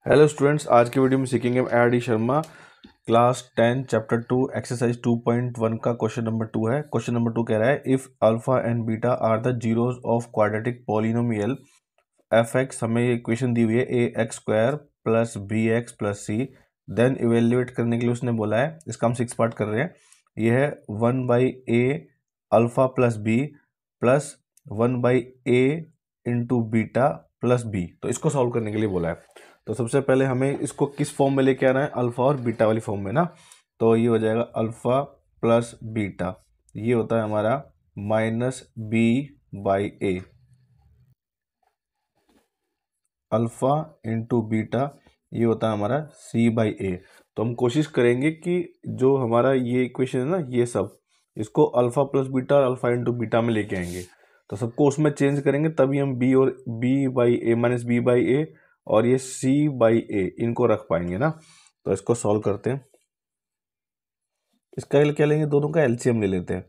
Hello students, आज की video में सीखेंगे हम ARD Sharma class 10 chapter 2 exercise 2.1 का क्वेश्चन नंबर 2 है। क्वेश्चन नंबर 2 कह रहा है if alpha and beta are the zeros of quadratic polynomial f x. हमें ये इक्वेशन दी हुई है a x square plus b x plus c. Then evaluate करने के लिए उसने बोला है, इसका हम 6 पार्ट कर रहे हैं। ये है 1/a alpha plus B plus 1/a into beta plus B. तो इसको सॉल्व करने के लिए बोला है। तो सबसे पहले हमें इसको किस फॉर्म में लेके आना है, अल्फा और बीटा वाली फॉर्म में ना। तो ये हो जाएगा अल्फा प्लस बीटा, ये होता है हमारा -b/a। अल्फा इंटू बीटा ये होता है हमारा c/a। तो हम कोशिश करेंगे कि जो हमारा ये इक्वेशन है ना, ये सब इसको अल्फा प्लस बीटा और अल्फा इंटू बीटा में लेके आएंगे। तो सबको उसमें चेंज करेंगे तभी हम b और b/a -b/a और ये c/a इनको रख पाएंगे ना। तो इसको सॉल्व करते हैं। इसका क्या लेंगे, दोनों का एलसीएम ले लेते हैं।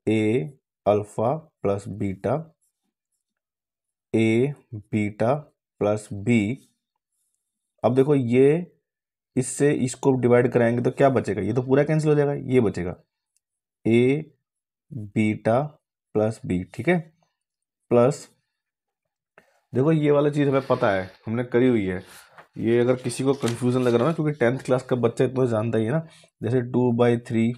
a alpha plus beta, a beta plus b। अब देखो ये इससे इसको डिवाइड कराएंगे तो क्या बचेगा, ये तो पूरा कैंसिल हो जाएगा, ये बचेगा a बीटा प्लस b। ठीक है, प्लस देखो ये वाला चीज़ हमें पता है, हमने करी हुई है। ये अगर किसी को कंफ्यूजन लग रहा है ना, क्योंकि 10th क्लास का बच्चा इतना जानता ही है ना। जैसे 2/3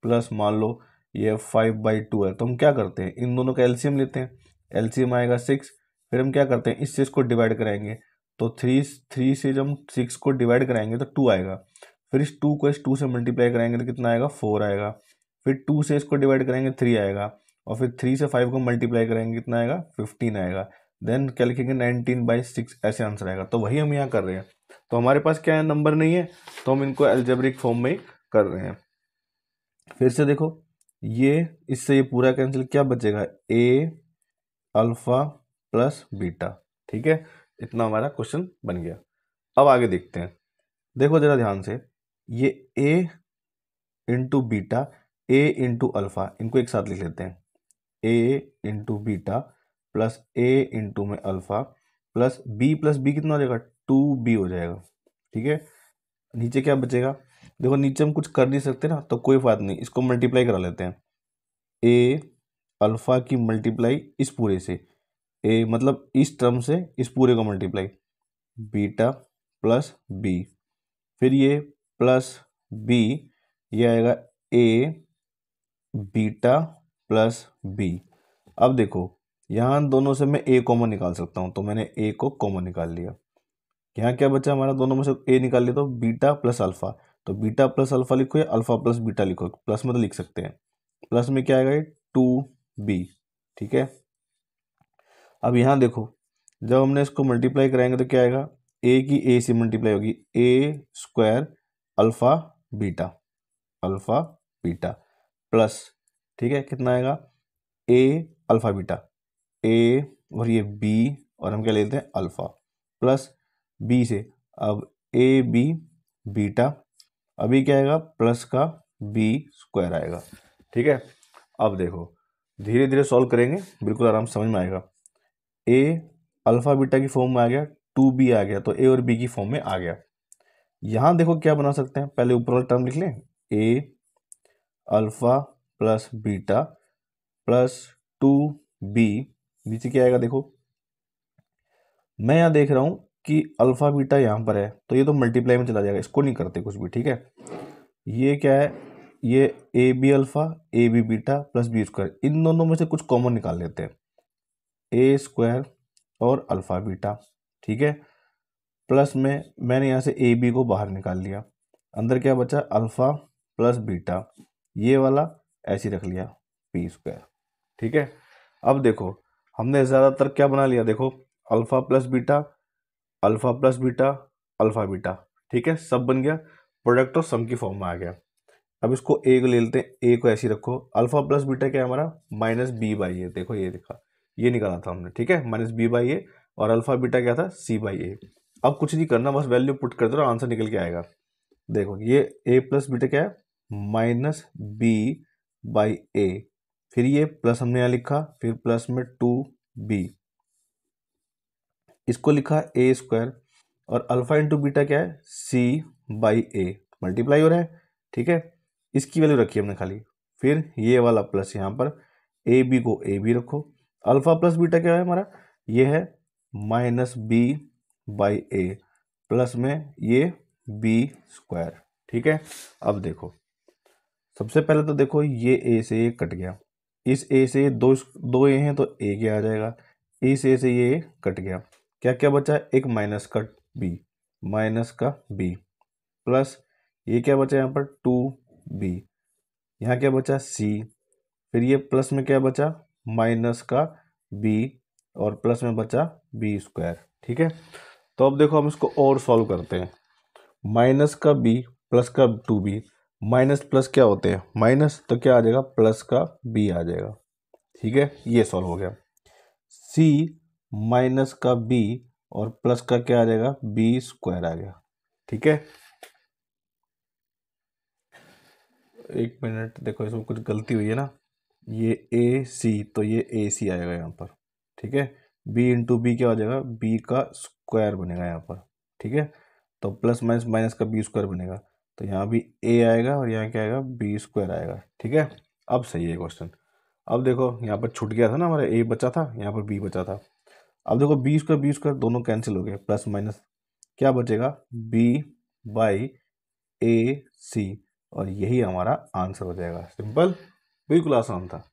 प्लस मान लो ये 5/2 है, तो हम क्या करते हैं, इन दोनों का एलसीएम लेते हैं। एलसीएम आएगा 6। फिर हम क्या करते हैं, इससे इसको डिवाइड कराएंगे। तो 3 से जब हम 6 को डिवाइड कराएंगे तो 2 आएगा। फिर इस 2 को इस 2 से मल्टीप्लाई कराएंगे तो कितना आएगा, 4 आएगा। फिर 2 से इसको डिवाइड करेंगे 3 आएगा। और फिर 3 से 5 को मल्टीप्लाई करेंगे कितना आएगा, 15 आएगा। देन क्या लिखेंगे, 19/6, ऐसे आंसर आएगा। तो वही हम यहाँ कर रहे हैं। तो हमारे पास क्या है, नंबर नहीं है, तो हम इनको अलजेब्रिक फॉर्म में ही कर रहे हैं। फिर से देखो, ये इससे ये पूरा कैंसिल, क्या बचेगा, a अल्फा प्लस बीटा। ठीक है, इतना हमारा क्वेश्चन बन गया। अब आगे देखते हैं। देखो जरा ध्यान से, ये a into beta, a into alpha, इनको एक साथ लिख लेते हैं। a into beta plus a into में अल्फा प्लस b कितना हो जाएगा, 2b हो जाएगा। ठीक है, नीचे क्या बचेगा, देखो नीचे हम कुछ कर नहीं सकते ना, तो कोई बात नहीं, इसको मल्टीप्लाई करा लेते हैं। a अल्फा की मल्टीप्लाई इस पूरे से, a मतलब इस टर्म से इस पूरे को मल्टीप्लाई, बीटा प्लस b। फिर ये प्लस b, ये आएगा a बीटा प्लस b। अब देखो यहाँ दोनों से मैं a कॉमन निकाल सकता हूँ, तो मैंने a को कॉमन निकाल लिया। यहाँ क्या बचा हमारा, दोनों में से a निकाल लिया, तो बीटा प्लस अल्फा। तो बीटा प्लस अल्फा लिखो या अल्फा प्लस बीटा लिखो, प्लस में तो लिख सकते हैं। प्लस में क्या आएगा, 2b। ठीक है, अब यहाँ देखो, जब हमने इसको मल्टीप्लाई कराएंगे तो क्या आएगा, a की a से मल्टीप्लाई होगी, a square alpha beta, alpha beta plus, ठीक है, कितना आएगा, a अल्फा बीटा, a और ये b और हम क्या लेते हैं अल्फा, प्लस b से अब a b बीटा, अभी क्या आएगा, प्लस का b स्क्वायर आएगा। ठीक है, अब देखो धीरे धीरे सॉल्व करेंगे, बिल्कुल आराम से समझ में आएगा। a अल्फा बीटा की फॉर्म में आ गया, 2b आ गया, तो a और b की फॉर्म में आ गया। यहाँ देखो क्या बना सकते हैं, पहले ऊपर वाला टर्म लिख लें, a alpha plus beta plus 2b, नीचे क्या आएगा, देखो मैं यहाँ देख रहा हूँ कि अल्फा बीटा यहाँ पर है, तो ये तो मल्टीप्लाई में चला जाएगा, इसको नहीं करते कुछ भी। ठीक है, ये क्या है, ये a b alpha a b beta plus b square, इन दोनों में से कुछ कॉमन निकाल लेते हैं, ए स्क्वायर और अल्फा बीटा। ठीक है, प्लस में मैंने यहाँ से ए बी को बाहर निकाल लिया, अंदर क्या बचा, अल्फा प्लस बीटा, ये वाला ऐसे ही रख लिया, बी स्क्वायर। ठीक है, अब देखो हमने ज़्यादातर क्या बना लिया, देखो alpha plus beta, alpha plus beta, alpha beta. ठीक है, सब बन गया, प्रोडक्ट और सम की फॉर्म में आ गया। अब इसको ए को ले लेते हैं, ए को ऐसे ही रखो, अल्फा प्लस बीटा क्या है हमारा, -b/a। देखो ये देखा, ये निकाला था हमने। ठीक है, -b/a और अल्फा बीटा क्या था, c/a। अब कुछ नहीं करना, बस वैल्यू पुट कर दो, आंसर निकल के आएगा। देखो ये a प्लस बीटा क्या है, -b/a। फिर ये प्लस हमने यहाँ लिखा, फिर प्लस में 2b, इसको लिखा a स्क्वायर, और अल्फा इंटू बीटा क्या है, सी बाई ए, मल्टीप्लाई हो रहा है, ठीक है। इसकी वैल्यू रखी हमने खाली, फिर ये वाला प्लस यहाँ पर ए बी को ए बी रखो। अल्फा प्लस बीटा क्या है हमारा, ये है minus B by A, plus में ये बी स्क्वायर, ठीक है। अब देखो सबसे पहले तो देखो ये ए से ये कट गया, इस ए से दो दो ए हैं तो ए क्या आ जाएगा, इस ए से ये कट गया, क्या क्या बचा, एक माइनस का बी, माइनस का बी, प्लस ये क्या बचा यहाँ पर टू बी, यहाँ क्या बचा सी, फिर ये प्लस में क्या बचा माइनस का बी, और प्लस में बचा बी स्क्वायर, ठीक है। तो अब देखो हम इसको और सॉल्व करते हैं। माइनस का बी प्लस का टू बी, माइनस प्लस क्या होते हैं माइनस, तो क्या आ जाएगा प्लस का बी आ जाएगा, ठीक है। ये सॉल्व हो गया। सी माइनस का बी और प्लस का क्या आ जाएगा बी स्क्वायर आ गया, ठीक है। एक मिनट देखो इसमें कुछ गलती हुई है ना, ये ए सी तो ये ए सी आएगा यहाँ पर, ठीक है। बी इंटू बी क्या हो जाएगा, बी का स्क्वायर बनेगा यहाँ पर, ठीक है। तो प्लस माइनस माइनस का बी स्क्वायर बनेगा, तो यहाँ भी ए आएगा और यहाँ क्या आएगा बी स्क्वायर आएगा, ठीक है। अब सही है क्वेश्चन। अब देखो यहाँ पर छूट गया था ना हमारा, ए बचा था यहाँ पर बी बचा था। अब देखो बी स्क्वायर दोनों कैंसिल हो गए, प्लस माइनस क्या बचेगा बी बाई ए सी, और यही हमारा आंसर हो जाएगा। सिंपल, बिल्कुल आसान था।